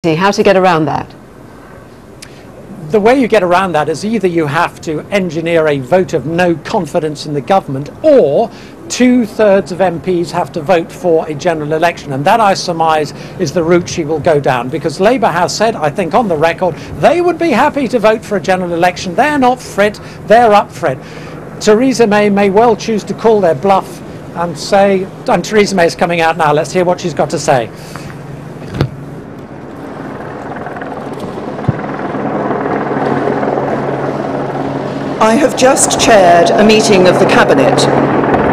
How to get around that? The way you get around that is either you have to engineer a vote of no confidence in the government, or 2/3 of MPs have to vote for a general election, and that, I surmise, is the route she will go down, because Labour has said, I think on the record, they would be happy to vote for a general election. They're not for it, they're up for it. Theresa may well choose to call their bluff and say, and Theresa May is coming out now, let's hear what she's got to say. I have just chaired a meeting of the Cabinet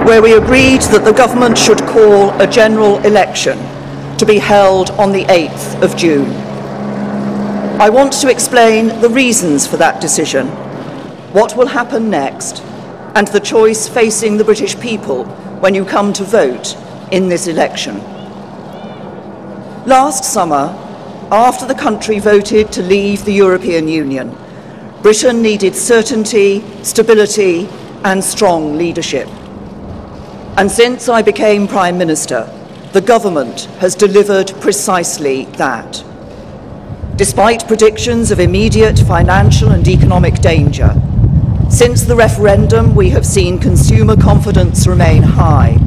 where we agreed that the government should call a general election to be held on the 8th of June. I want to explain the reasons for that decision, what will happen next, and the choice facing the British people when you come to vote in this election. Last summer, after the country voted to leave the European Union, Britain needed certainty, stability, and strong leadership. And since I became Prime Minister, the government has delivered precisely that. Despite predictions of immediate financial and economic danger, since the referendum we have seen consumer confidence remain high,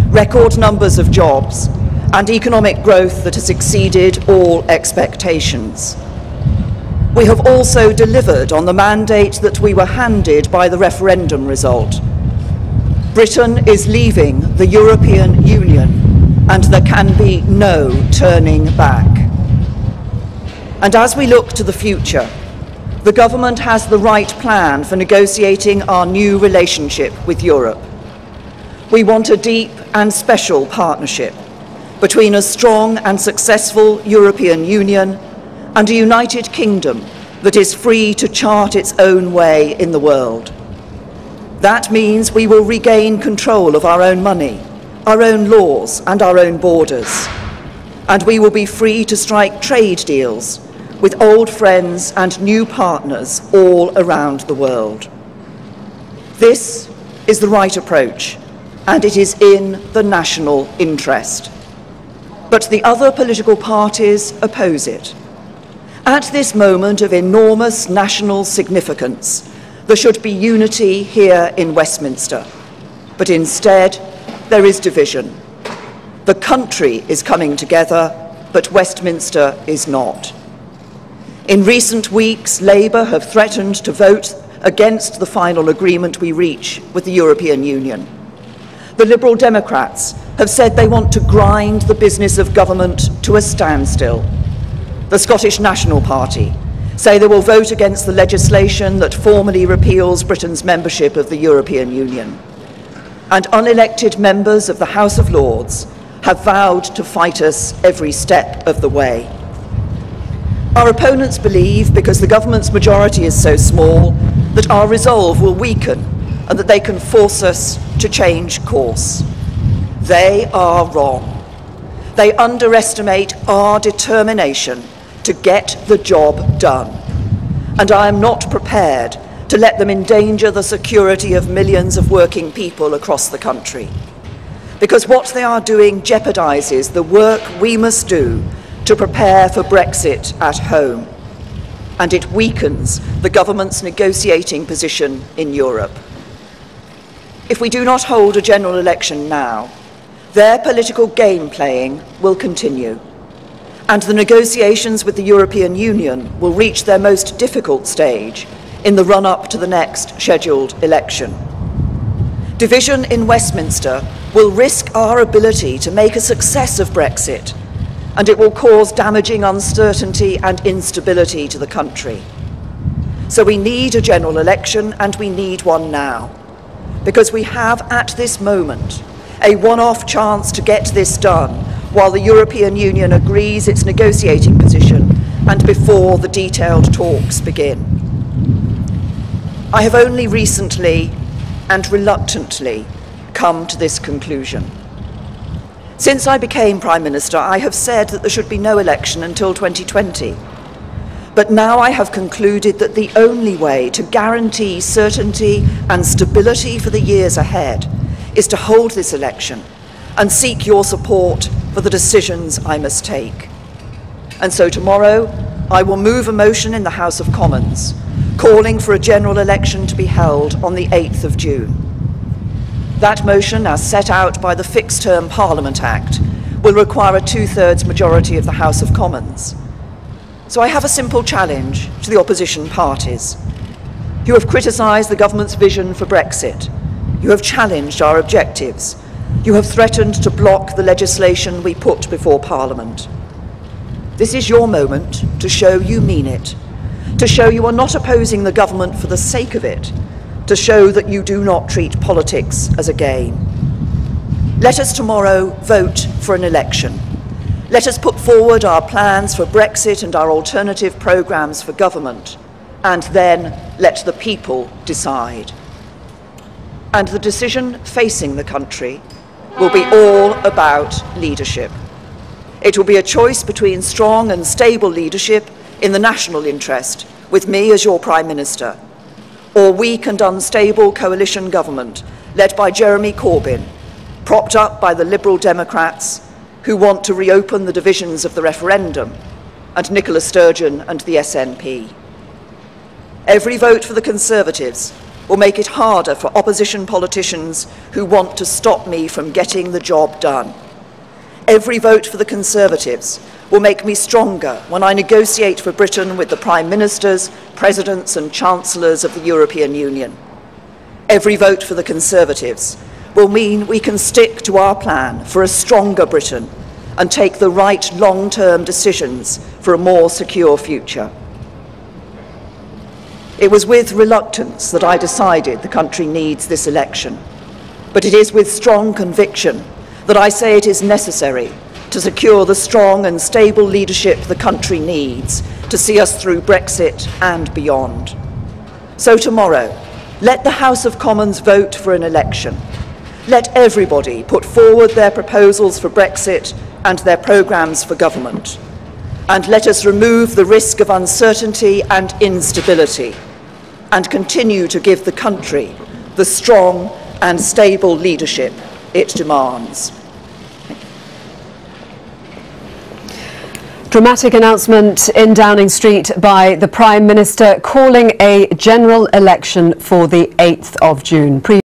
record numbers of jobs, and economic growth that has exceeded all expectations. We have also delivered on the mandate that we were handed by the referendum result. Britain is leaving the European Union, and there can be no turning back. And as we look to the future, the government has the right plan for negotiating our new relationship with Europe. We want a deep and special partnership between a strong and successful European Union and a United Kingdom that is free to chart its own way in the world. That means we will regain control of our own money, our own laws, and our own borders. And we will be free to strike trade deals with old friends and new partners all around the world. This is the right approach, and it is in the national interest. But the other political parties oppose it. At this moment of enormous national significance, there should be unity here in Westminster, but instead there is division. The country is coming together, but Westminster is not. In recent weeks, Labour have threatened to vote against the final agreement we reach with the European Union. The Liberal Democrats have said they want to grind the business of government to a standstill. The Scottish National Party say they will vote against the legislation that formally repeals Britain's membership of the European Union. And unelected members of the House of Lords have vowed to fight us every step of the way. Our opponents believe, because the government's majority is so small, that our resolve will weaken and that they can force us to change course. They are wrong. They underestimate our determination to get the job done. And I am not prepared to let them endanger the security of millions of working people across the country. Because what they are doing jeopardises the work we must do to prepare for Brexit at home. And it weakens the government's negotiating position in Europe. If we do not hold a general election now, their political game playing will continue, and the negotiations with the European Union will reach their most difficult stage in the run-up to the next scheduled election. Division in Westminster will risk our ability to make a success of Brexit, and it will cause damaging uncertainty and instability to the country. So we need a general election, and we need one now, because we have at this moment a one-off chance to get this done while the European Union agrees its negotiating position and before the detailed talks begin. I have only recently and reluctantly come to this conclusion. Since I became Prime Minister, I have said that there should be no election until 2020. But now I have concluded that the only way to guarantee certainty and stability for the years ahead is to hold this election and seek your support for the decisions I must take. And so tomorrow, I will move a motion in the House of Commons calling for a general election to be held on the 8th of June. That motion, as set out by the Fixed Term Parliament Act, will require a 2/3 majority of the House of Commons. So I have a simple challenge to the opposition parties. You have criticised the government's vision for Brexit. You have challenged our objectives. You have threatened to block the legislation we put before Parliament. This is your moment to show you mean it, to show you are not opposing the government for the sake of it, to show that you do not treat politics as a game. Let us tomorrow vote for an election. Let us put forward our plans for Brexit and our alternative programmes for government, and then let the people decide. And the decision facing the country will be all about leadership. It will be a choice between strong and stable leadership in the national interest, with me as your Prime Minister, or weak and unstable coalition government led by Jeremy Corbyn, propped up by the Liberal Democrats who want to reopen the divisions of the referendum, and Nicola Sturgeon and the SNP. Every vote for the Conservatives will make it harder for opposition politicians who want to stop me from getting the job done. Every vote for the Conservatives will make me stronger when I negotiate for Britain with the Prime Ministers, Presidents and Chancellors of the European Union. Every vote for the Conservatives will mean we can stick to our plan for a stronger Britain and take the right long-term decisions for a more secure future. It was with reluctance that I decided the country needs this election, but it is with strong conviction that I say it is necessary to secure the strong and stable leadership the country needs to see us through Brexit and beyond. So tomorrow, let the House of Commons vote for an election. Let everybody put forward their proposals for Brexit and their programmes for government. And let us remove the risk of uncertainty and instability and continue to give the country the strong and stable leadership it demands. Dramatic announcement in Downing Street by the Prime Minister calling a general election for the 8th of June.